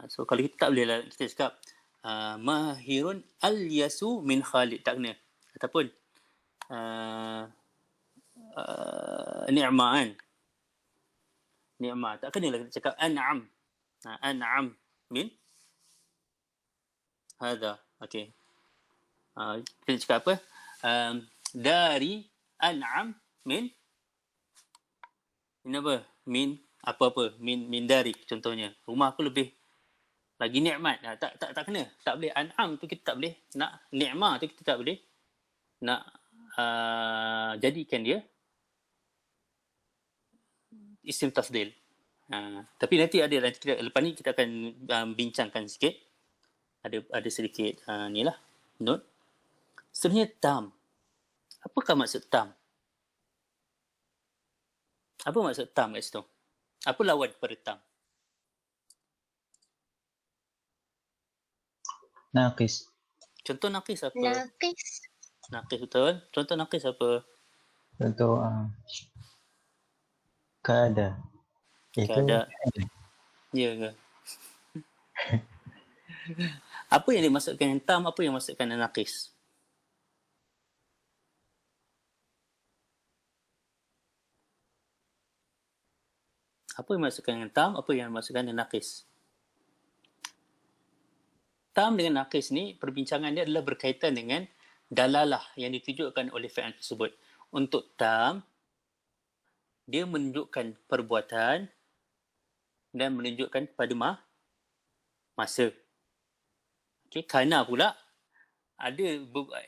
B: So kalau kita tak boleh lah, kita cakap mahirun al-yasu min Khalid, tak kena. Ataupun ni'ma kan. Ni'ma, tak kena lah kita cakap an'am. An'am min hadha. Okay. Kita cakap apa? Dari an'am min apa? Min apa-apa. Min dari contohnya. Rumah aku lebih lagi nikmat. Tak kena. Tak boleh. An'am tu kita tak boleh nak, ni'mah tu kita tak boleh nak jadikan dia isim tafdil. Tapi nanti lepas ni kita akan bincangkan sikit. Ada sedikit ni lah note. Sebenarnya tam. Apakah maksud tam? Apa maksud tam kat situ? Apa lawan pada tam?
C: Naqis.
B: Contoh naqis apa?
D: Naqis.
B: Naqis betul. Contoh naqis apa?
C: Contoh kada.
B: Kada. Ya ke? Apa yang dimaksudkan dengan tam? Apa yang dimaksudkan dengan naqis? Apa yang dimaksudkan dengan tam? Apa yang dimaksudkan dengan naqis? Tam dengan naqis ni, perbincangan dia adalah berkaitan dengan dalalah yang ditunjukkan oleh fi'il tersebut. Untuk tam, dia menunjukkan perbuatan dan menunjukkan pada masa. Okay, kerana pula ada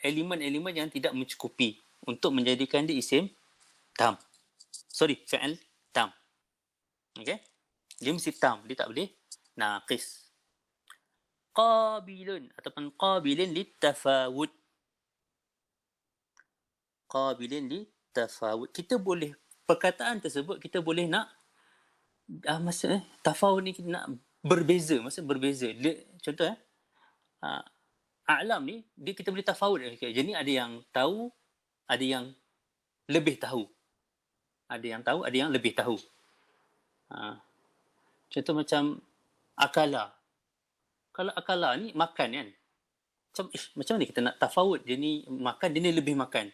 B: elemen-elemen yang tidak mencukupi untuk menjadikan dia isim tam. Fi'il tam. Okay? Dia mesti tam, dia tak boleh naqis. Qabilun ataupun qabilin litafawud. Qabilin litafawud. Kita boleh, perkataan tersebut kita boleh nak maksudnya tafawud ni kita nak berbeza, maksud berbeza. Contoh a'lam ni dia kita boleh tafawud. Jadi ada yang tahu, ada yang lebih tahu. Ada yang tahu, ada yang lebih tahu. Contoh macam akala. Kalau akala ni makan kan. Macam mana kita nak tafawud? Dia ni makan, dia ni lebih makan.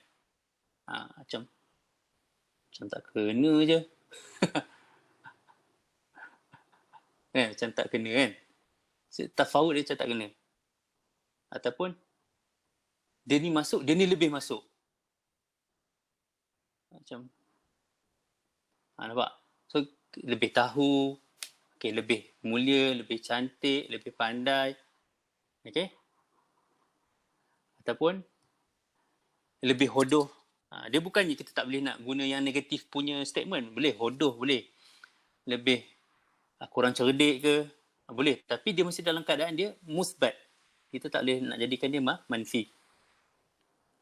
B: Macam tak kena je. Macam tak kena kan. Tafawud dia macam tak kena. Ataupun dia ni masuk, dia ni lebih masuk. Macam nampak? So lebih tahu, okay, lebih mulia, lebih cantik, lebih pandai. Okay? Ataupun lebih hodoh. Dia bukannya kita tak boleh nak guna yang negatif punya statement. Boleh, hodoh boleh. Lebih kurang cerdik ke, boleh. Tapi dia mesti dalam keadaan dia musbat. Kita tak boleh nak jadikan dia manfi.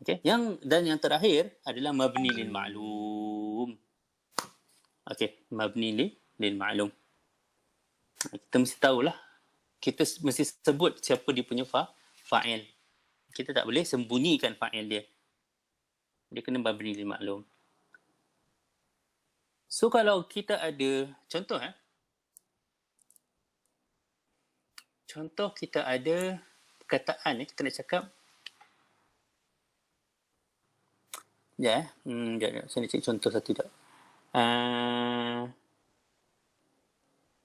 B: Okay? Yang terakhir adalah mabni lil ma'lum. Okay, mabni lil ma'lum. Kita mesti tahulah. Kita mesti sebut siapa dia punya fa'il. Kita tak boleh sembunyikan fa'il dia. Dia kena mabni lil ma'lum. So kalau kita ada contoh contoh kita ada perkataan kita nak cakap saya nak cek contoh satu tak.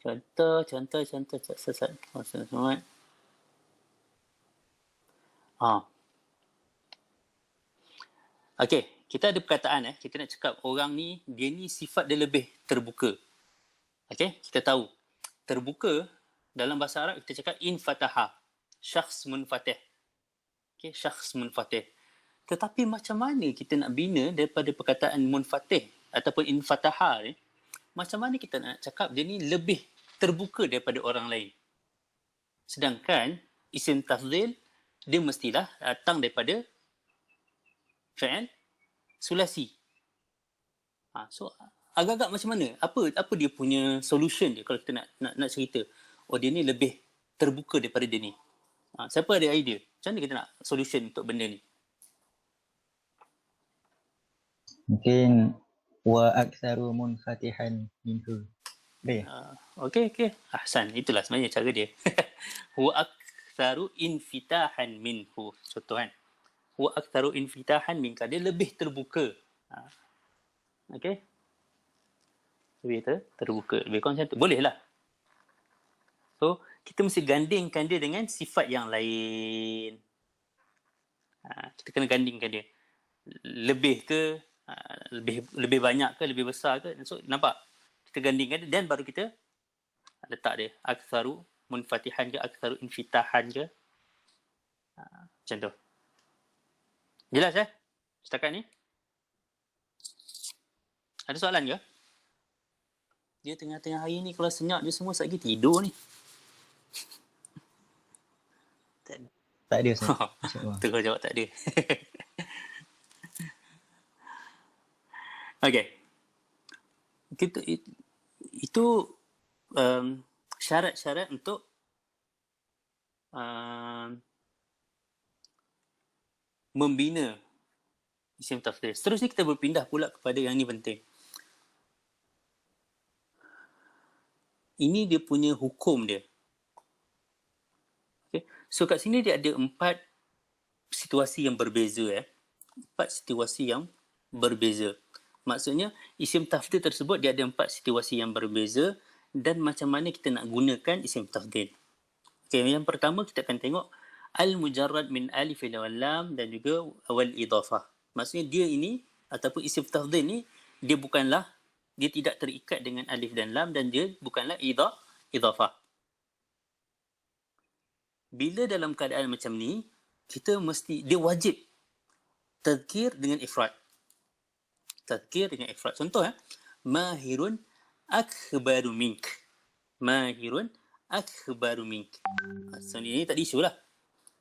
B: Contoh sesat. Okey, kita ada perkataan kita nak cakap orang ni, dia ni sifat dia lebih terbuka. Okey, kita tahu terbuka dalam bahasa Arab kita cakap infataha, syakhs munfatih. Okey, syakhs munfatih. Tetapi macam mana kita nak bina daripada perkataan munfatih ataupun infataha ni, macam mana kita nak cakap dia ni lebih terbuka daripada orang lain? Sedangkan isim tafdhil dia mestilah datang daripada fi'il sulasi. So agak-agak macam mana? Apa dia punya solution dia kalau kita nak cerita? oh dia ni lebih terbuka daripada dia ni. Siapa ada idea? Macam mana kita nak solution untuk benda ni?
C: Mungkin wa aktsaru munfatihan minhu. Boleh?
B: Okey. Ahsan. Itulah sebenarnya cara dia. Huwa aktsaru infitahan minhu. Contoh kan. Huwa aktsaru infitahan minka. Dia lebih terbuka. Okey. Lebih terbuka. Lebih kurang macam tu. Boleh lah. So, kita mesti gandingkan dia dengan sifat yang lain. Kita kena gandingkan dia. Lebih ke, lebih banyak ke, lebih besar ke. So, nampak? Kita gandingkan dia dan baru kita letak dia. Aktsaru munfatihan ke, aktsaru infitahan ke. Macam tu. Jelas setakat ni? Ada soalan ke? Dia tengah-tengah hari ni kalau senyap je semua lagi tidur ni.
C: Tak ada Ustaz. InsyaAllah.
B: Terus jawab tak ada. Okey. Itu syarat-syarat untuk membina isim tafdhil. Seterusnya kita berpindah pula kepada yang ni penting. Ini dia punya hukum dia. Okay. So kat sini dia ada 4 situasi yang berbeza. 4 situasi yang berbeza. Maksudnya isim tafdhil tersebut dia ada 4 situasi yang berbeza dan macam mana kita nak gunakan isim tafdhil. Okay, yang pertama kita akan tengok al-mujarrad min alif wal lam dan juga wal idafah. Maksudnya dia ini ataupun isim tafdhil ni dia tidak terikat dengan alif dan lam dan dia bukanlah idafah. Bila dalam keadaan macam ni, dia wajib tadhkir dengan ifrad. Tadhkir dengan ifrad. Contoh mahirun akhbaru mink. Mahirun akhbaru mink. So ni tak ada isu lah.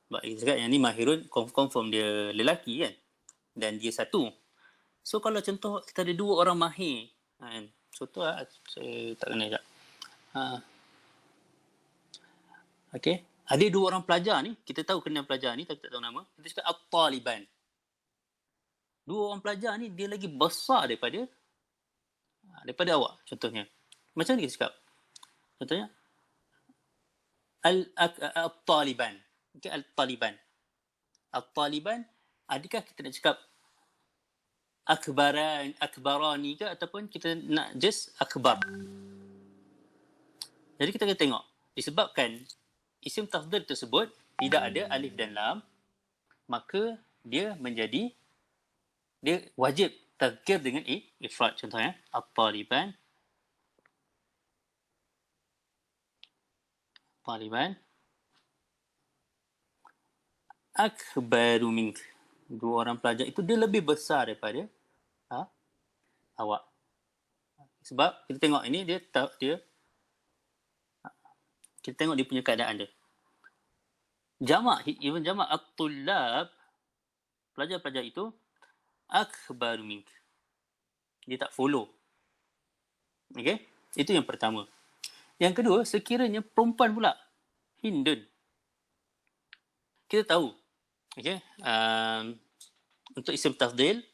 B: Sebab kita cakap yang ni mahirun confirm dia lelaki kan. Dan dia satu. So kalau contoh kita ada 2 orang mahir. Contoh saya tak kenal sekejap. Okay. Ada 2 orang pelajar ni. Kita tahu kenal pelajar ni tapi tak tahu nama. Kita cakap at-taliban. 2 orang pelajar ni dia lagi besar daripada awak contohnya. Macam mana kita cakap? Contohnya al-taliban. Okay, al-taliban. Al-taliban, adakah kita nak cakap akbarani ke ataupun kita nak just akbar? Jadi kita akan tengok disebabkan isim tafdhil tersebut tidak ada alif dan lam, maka dia wajib tadhkir dengan ifrad. Contohnya at-taliban. Taliban akbaru mink. 2 orang pelajar itu dia lebih besar daripada awak. Sebab kita tengok ini kita tengok dia punya keadaan dia. Jamak, even jamak at-tullab, pelajar-pelajar itu akbaru mink. Dia tak follow. Okey? Itu yang pertama. Yang kedua, sekiranya perempuan pula, Hindun. Kita tahu, okey, untuk isim tafdhil,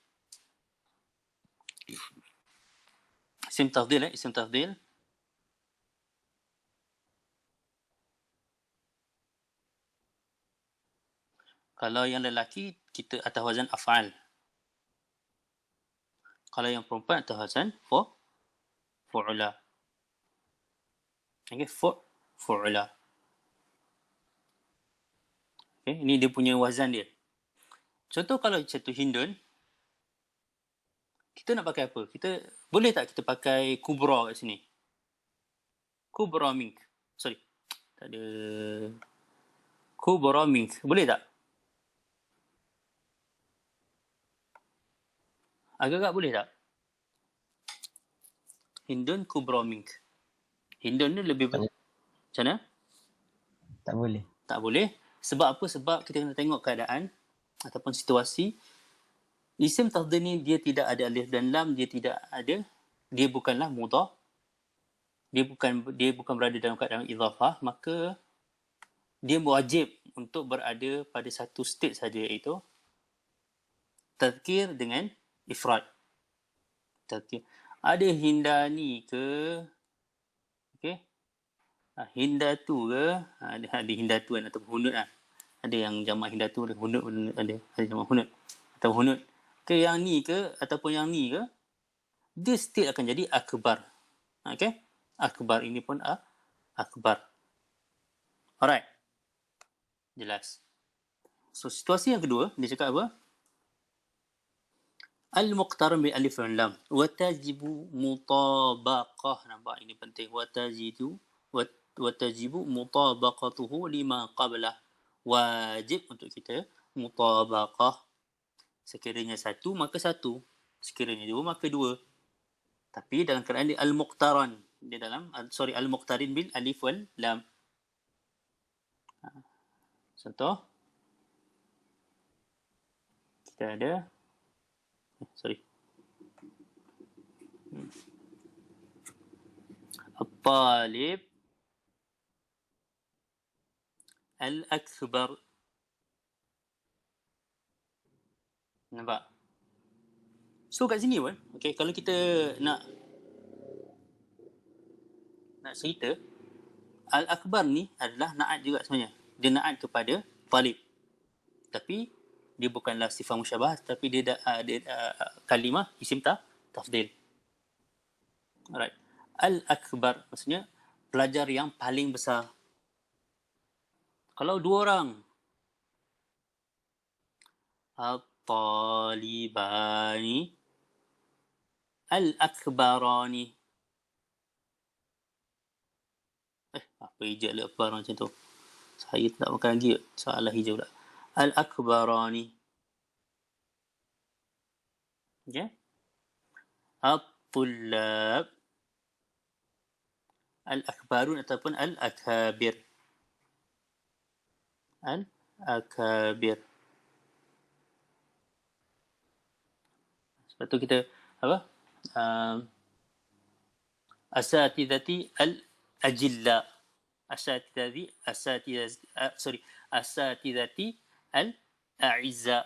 B: kalau yang lelaki kita atas wazan af'al. Kalau yang perempuan atas wazan fu'ula. Okey, fu'ula. Okey, ini dia punya wazan dia. Contoh kalau satu Hindun, kita nak pakai apa? Boleh tak kita pakai kubra kat sini? Kubra mink. Sorry. Tak ada. Kubra mink. Boleh tak? Agak-agak boleh tak? Hindun kubra mink. Hindun ni lebih macam mana?
C: Tak boleh.
B: Tak boleh. Sebab apa? Sebab kita kena tengok keadaan ataupun situasi. Isim tafdhil ni dia tidak ada alif dan lam, dia bukanlah mudhaf dia bukan berada dalam keadaan idhafah, maka dia wajib untuk berada pada satu state saja, iaitu tazkir dengan ifrad. Tazkir. Ada hindani ke? Okey. Hindatu ke? Ada hindatu kan, atau hunut lah. Ada yang jamak hindatu, ada hunut, ada jamak hunut atau hunut. Ke yang ni ke ataupun yang ni ke? Dia still akan jadi akbar. Okey? Akbar ini pun akbar. Alright. Jelas. So situasi yang kedua, dia cakap apa? Al-muqtaran bi alif dan lam wa tajibu mutabaqah. Nampak, ini penting. Wa tajibu mutabaqatuhu lima qablah. Wajib untuk kita mutabaqah. Sekiranya satu maka satu, sekiranya dua maka dua. Tapi dalam keadaan dia al-muqtaran, dia dalam al-muqtarin bil alif wal lam. Contoh, kita ada At-talib al-akbar. Nampak? So kat sini pun, okay, kalau kita nak cerita, al-akbar ni adalah naat juga sebenarnya. Dia naat kepada talib. Tapi dia bukanlah sifat musyabah, tapi dia kalimah isim tafdil. Alright. Al-akbar maksudnya pelajar yang paling besar. Kalau dua orang, at-talibani al-akbarani. Apa hijab al-akbar macam tu? Saya tak makan lagi. Salah hijau tak? Al-akbarani. Okay? At-tullab al-akbarun ataupun al-akabir. Al-akabir. Sebab tu kita apa? Asatidati al-ajilla. Asatidati al-a'izza.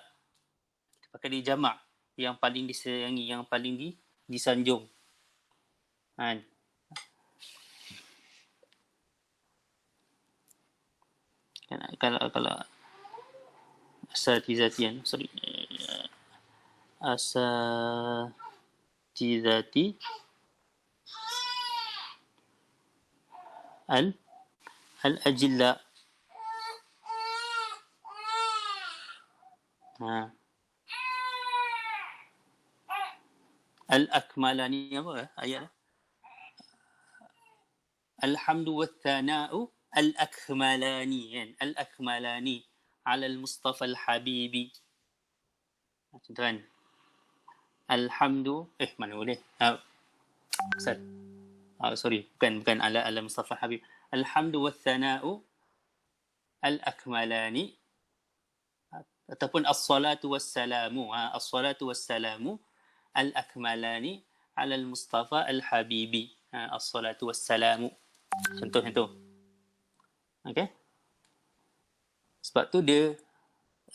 B: Kita pakai dia jamak, yang paling disayangi, yang paling disanjung. Kan? Kalau asatidati, asatidati al-ajilla. Al-akmalani apa ayat? Alhamdu wa thana'u al-akmalani, kan? Al-akmalani ala al-Mustafa al-Habibi. Macam tu kan? Alhamdu, mana boleh? Ustaz. Sorry, bukan ala al-Mustafa al-Habib. Alhamdu wa thana'u al-akmalani ataupun as-salatu was-salamu. As-salatu was-salamu al-akmalani ala al-Mustafa al-Habibi. As-salatu was-salamu. Contoh macam tu. Okay? Sebab tu dia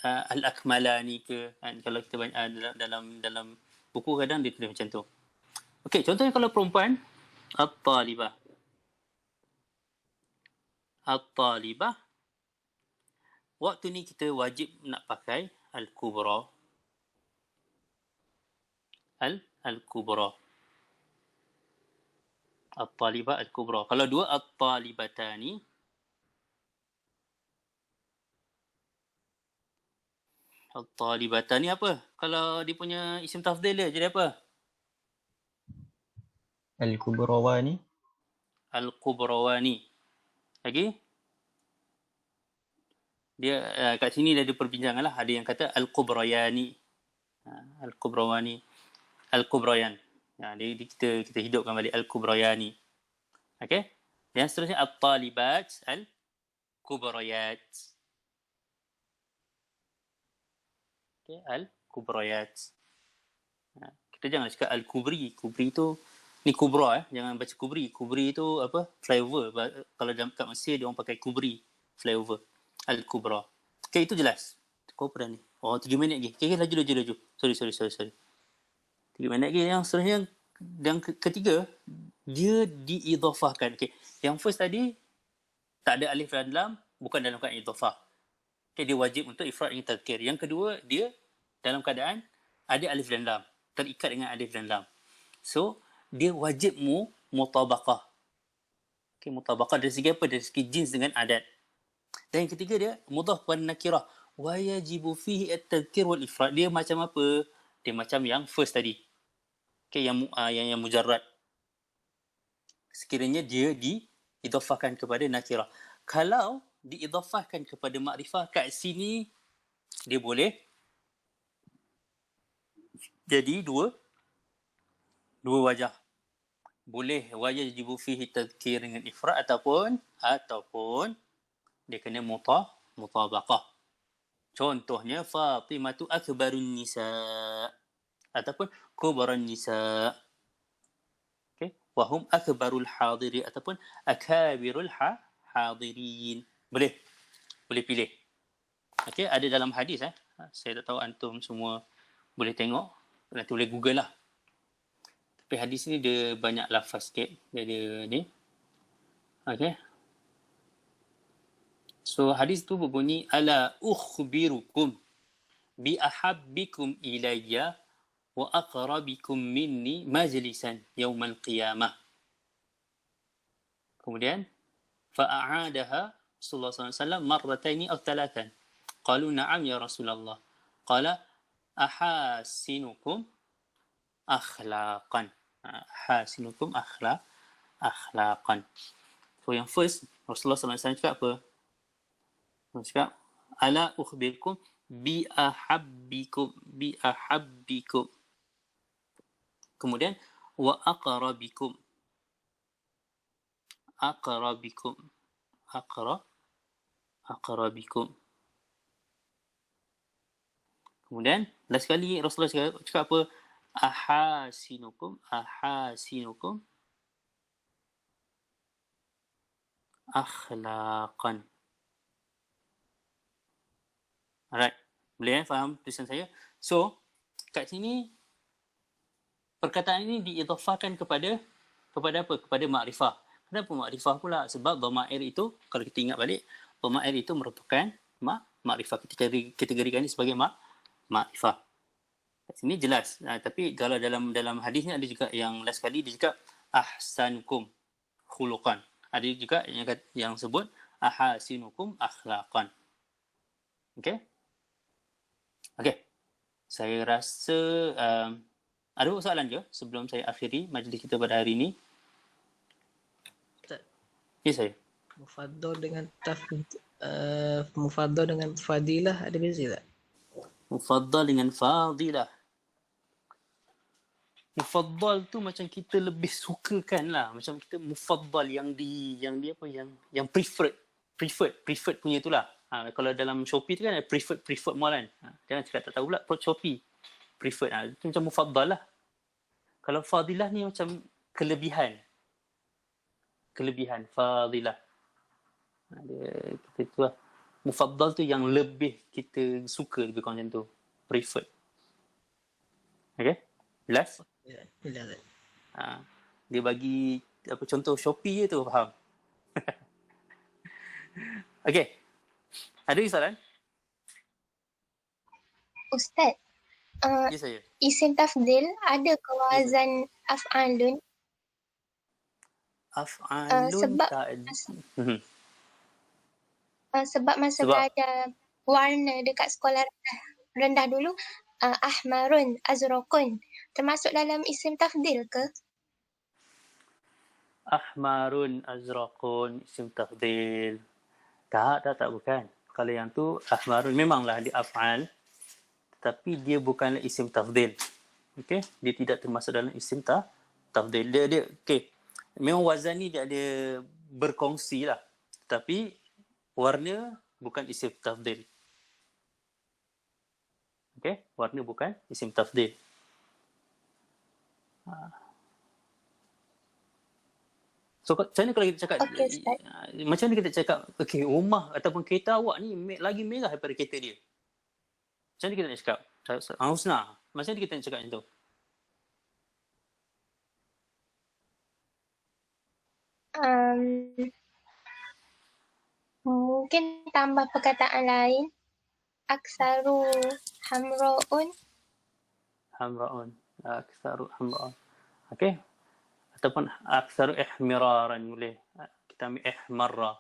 B: al-akmalani ke, kalau kita dalam buku kadang dia tulis macam tu. Okey, contohnya kalau perempuan, at-talibah. At-talibah, waktu ni kita wajib nak pakai al-kubra. Al-kubra. At-talibah al-kubra. Kalau dua, at-talibatani. At-talibatani apa? Kalau dia punya isim tafdhil dia jadi apa?
C: Al-kubrawani.
B: Al-kubrawani. Lagi? Dia kat sini dah ada perbincangan lah. Ada yang kata al-kubrayani. Al-kubrawani. Al-kubrayan. Kita hidupkan balik al-kubrayani. Okey? Yang seterusnya at-talibat al-kubrayat. Okey, al-kubrayat. Kita jangan cakap al-kubri. Kubri tu Ni kubra jangan baca kubri. Kubri tu apa? Flyover. Kalau dalam kat Mesir dia orang pakai kubri, flyover. Al-kubra. Okay, itu jelas. Kau pernah ni. Oh, 7 minit lagi. Okay, laju. Sorry. 3 minit lagi. Yang seterusnya, yang ketiga, dia diidhafahkan. Okay. Yang first tadi, tak ada alif dan lam, bukan dalam keadaan idhafah. Okay, dia wajib untuk ifrad dengan tadhkir. Yang kedua, dia dalam keadaan ada alif dan lam. Terikat dengan alif dan lam. So, dia wajib mutabaqah. Okay, mutabaqah dari segi apa? Dari segi jins dengan adat. Dan yang ketiga dia, mudhaf wan nakirah. Wa yajibu fihi at-tadhkir wal ifrad. Dia macam apa? Dia macam yang first tadi. Okay, yang mujarrad. Sekiranya dia diidhafahkan kepada nakirah. Kalau diidhafahkan kepada makrifah, kat sini dia boleh jadi dua wajah. Boleh wajah yajibu fihi tadhkir dengan ifrad ataupun dia kena mutabaqah. Contohnya Fatimatu akbarun nisa ataupun kubaran nisa. Okey, wahum akbarul hadiri ataupun akabirul hadirin. Boleh pilih. Okey, ada dalam hadis Saya tak tahu antum semua boleh tengok, nanti boleh Google lah. Tapi hadis ni dia banyak lafaz sikit. Dia ada ni. Okey. So hadis tu berbunyi ala ukhbirukum bi ahabbikum ilayya wa aqrabikum minni majlisan yaumal qiyamah. Kemudian fa'adaha Rasulullah SAW marrataini aw thalathan. Qalu na'am ya Rasulullah. Qala ahasinukum akhlaqan. Ahasinukum akhlaqan. So yang first Rasulullah SAW cakap apa? Cakap ala ukhbirkum bi ahabbikum. Kemudian wa aqrabikum. Kemudian last kali Rasulullah cakap apa? Ahasinukum akhlaqan. Alright. Boleh faham tulisan saya? So, kat sini perkataan ini diidhafahkan kepada apa? Kepada makrifah. Kenapa makrifah pula? Sebab dhamair itu, kalau kita ingat balik, dhamair itu merupakan makrifah. Kita kategorikan ini sebagai makrifah. Kat sini jelas. Tapi kalau dalam hadis ni ada juga yang last kali dia cakap ahsanukum khuluqan. Ada juga yang sebut ahasinukum akhlaqan. Okey? Okey. Saya rasa ada soalan ke sebelum saya akhiri majlis kita pada hari ini?
A: Ustaz,
B: Ya saya.
A: mufaddal dengan fadilah ada beza tak?
B: Mufaddal dengan fadilah. Mufaddal tu macam kita lebih sukakan lah. Macam kita mufaddal yang preferred punya tu lah. Kalau dalam Shopee tu kan ada preferred mall kan. Jangan cakap tak tahu pula Shopee. Preferred. Itu macam mufaddal lah. Kalau fadilah ni macam kelebihan. Fadilah. Kita tu lah. Mufaddal tu yang lebih kita suka, lebih kurang macam tu. Preferred. Okay? Jelas?
A: Jelas.
B: Dia bagi contoh Shopee je tu, faham? Okay. Ada soalan?
D: Ustaz,
B: Ya saya.
D: isim tafdil ada ke wazan af'alun?
B: Af'alun
D: sebab-
B: tak ada.
D: Sebab masa
B: Sebab?
D: belajar warna dekat sekolah rendah dulu, ahmarun, azraqun termasuk dalam isim tafdil ke?
B: Ahmarun, azraqun, isim tafdil. Tak, bukan. Kalau yang tu, ahmarun memanglah dia af'al. Tapi dia bukanlah isim tafdil. Okay? Dia tidak termasuk dalam isim tafdil. Dia okay. Memang wazan ni dia ada berkongsi lah. Tapi warna bukan isim tafdil. Okay? Warna bukan isim tafdil. So macam mana kalau kita cakap,
D: Okey, Ustaz.
B: macam mana kita cakap, okay, rumah ataupun kereta awak ni lagi merah daripada kereta dia. Macam mana kita nak cakap? Husna, macam mana kita nak cakap macam tu?
D: Mungkin tambah perkataan lain. Aksaru hamro'un.
B: Hamra'un. Aksaru hamra'un. Okay. Ataupun aksaru ihmiraran boleh. Kita ambil ihmarra.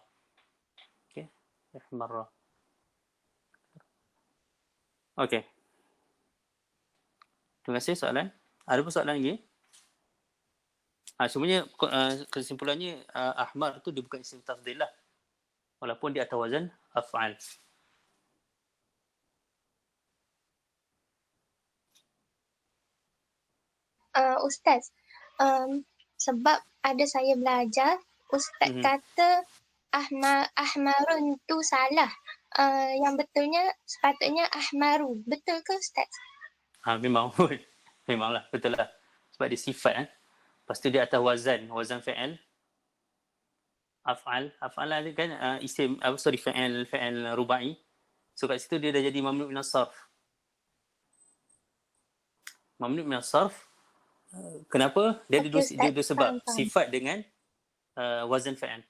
B: Okay. Ihmarra. Okay. Terima kasih soalan. Ada pun soalan lagi? Sebenarnya kesimpulannya ahmar tu dia bukan isim tafdil lah. Walaupun dia atas wazan af'al.
D: Ustaz, sebab ada saya belajar, Ustaz kata ahmarun tu salah. Yang betulnya sepatutnya ahmaru. Betul ke Ustaz?
B: Memang pun. Memanglah, betul lah. Sebab dia sifat. Lepas tu dia atas wazan fi'al. Af'al kan isim, fi'al rubai. So kat situ dia dah jadi mamnu' min as-sarf. Mamnu' min as-sarf. Kenapa? Dia ada sebab sifat dengan wazan fi'al.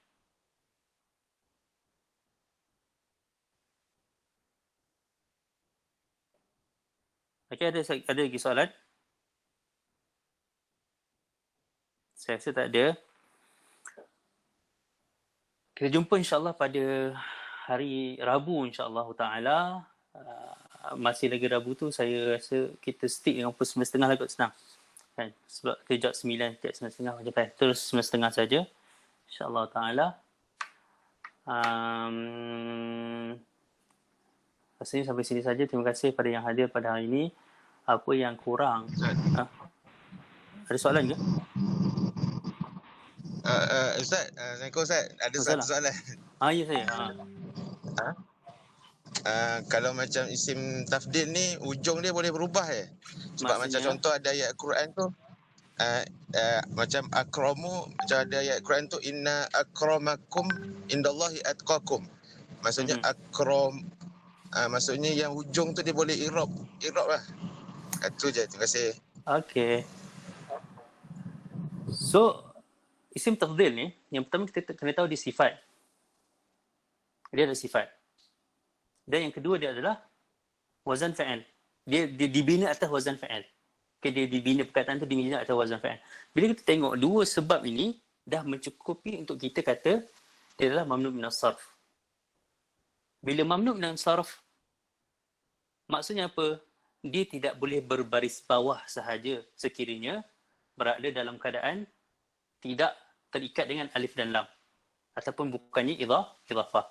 B: Okey, ada lagi soalan? Saya rasa tak ada. Kita jumpa insya-Allah pada hari Rabu insya-Allah taala. Masih lagi Rabu tu saya rasa kita stick dengan pukul 9.30 lah kot senang. Kan? Sebab kejap 9, kejap 9.30 macam kan. Terus 9.30 saja. Insya-Allah taala. Rasanya sampai sini saja. Terima kasih pada yang hadir pada hari ini. Apa yang kurang? Ada soalan ke?
E: Ustaz, Assalamualaikum Ustaz. Ada satu soalan.
B: Ya saya.
E: Kalau macam isim tafdil ni ujung dia boleh berubah ya? Sebab maksudnya, macam contoh ada ayat Quran tu macam akramu, macam ada ayat Quran tu inna akramakum indallahi atqakum. Maksudnya akram, maksudnya yang ujung tu dia boleh i'rab lah. Itu je. Terima kasih.
B: Okey. So isim tafdil ni, yang pertama kita kena tahu dia sifat. Dia ada sifat. Dan yang kedua dia adalah wazan fa'al. Dia dibina atas wazan fa'al. Okay, dia dibina, perkataan tu dibina atas wazan fa'al. Bila kita tengok dua sebab ini, dah mencukupi untuk kita kata dia adalah mamnu' min as-sarf. Bila mamnu' min as-sarf, maksudnya apa? Dia tidak boleh berbaris bawah sahaja sekiranya berada dalam keadaan tidak terikat dengan alif dan lam ataupun bukannya idhafah.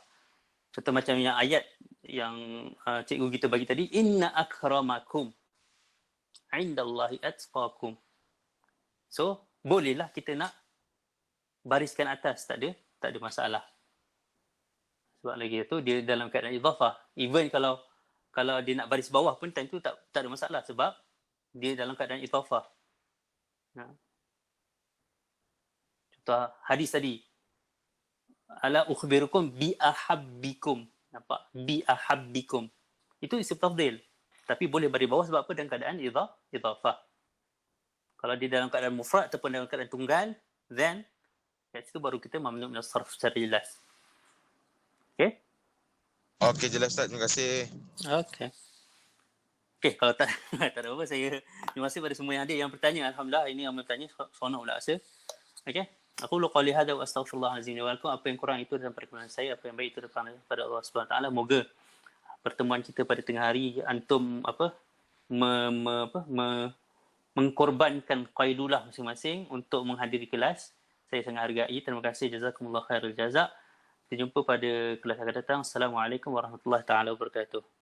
B: Contoh macam yang ayat yang cikgu kita bagi tadi, inna akramakum indallahi atqakum. So bolehlah kita nak bariskan atas, tak ada masalah. Sebab lagi tu dia dalam keadaan idhafah. Even kalau dia nak baris bawah pun time tu tak ada masalah sebab dia dalam keadaan idhafah. Contoh hadis tadi, ala ukhbirukum bi ahabbikum. Nampak? Bi ahabbikum. Itu isim tafdil. Tapi boleh baris bawah sebab apa? Dalam keadaan idhafah. Kalau dia dalam keadaan mufrad ataupun dalam keadaan tunggal, then kat situ baru kita mamnu' min as-sarf secara jelas. Okey?
E: Okey, jelas Ustaz. Terima kasih.
B: Okey, kalau tak ada apa-apa, saya terima kasih pada semua yang hadir yang bertanya. Alhamdulillah, ini yang bertanya seronok pula rasa. Okey. Aku lu qali hadza wa astaghfirullahalazim wa lakum. Apa yang kurang itu dalam perkataan saya, apa yang baik itu daripada Allah Subhanahu taala. Moga pertemuan kita pada tengah hari antum mengkorbankan qailulah masing-masing untuk menghadiri kelas. Saya sangat hargai. Terima kasih, jazakumullah khairul jazak. Kita jumpa pada kelas akan datang. Assalamualaikum warahmatullahi taala wabarakatuh.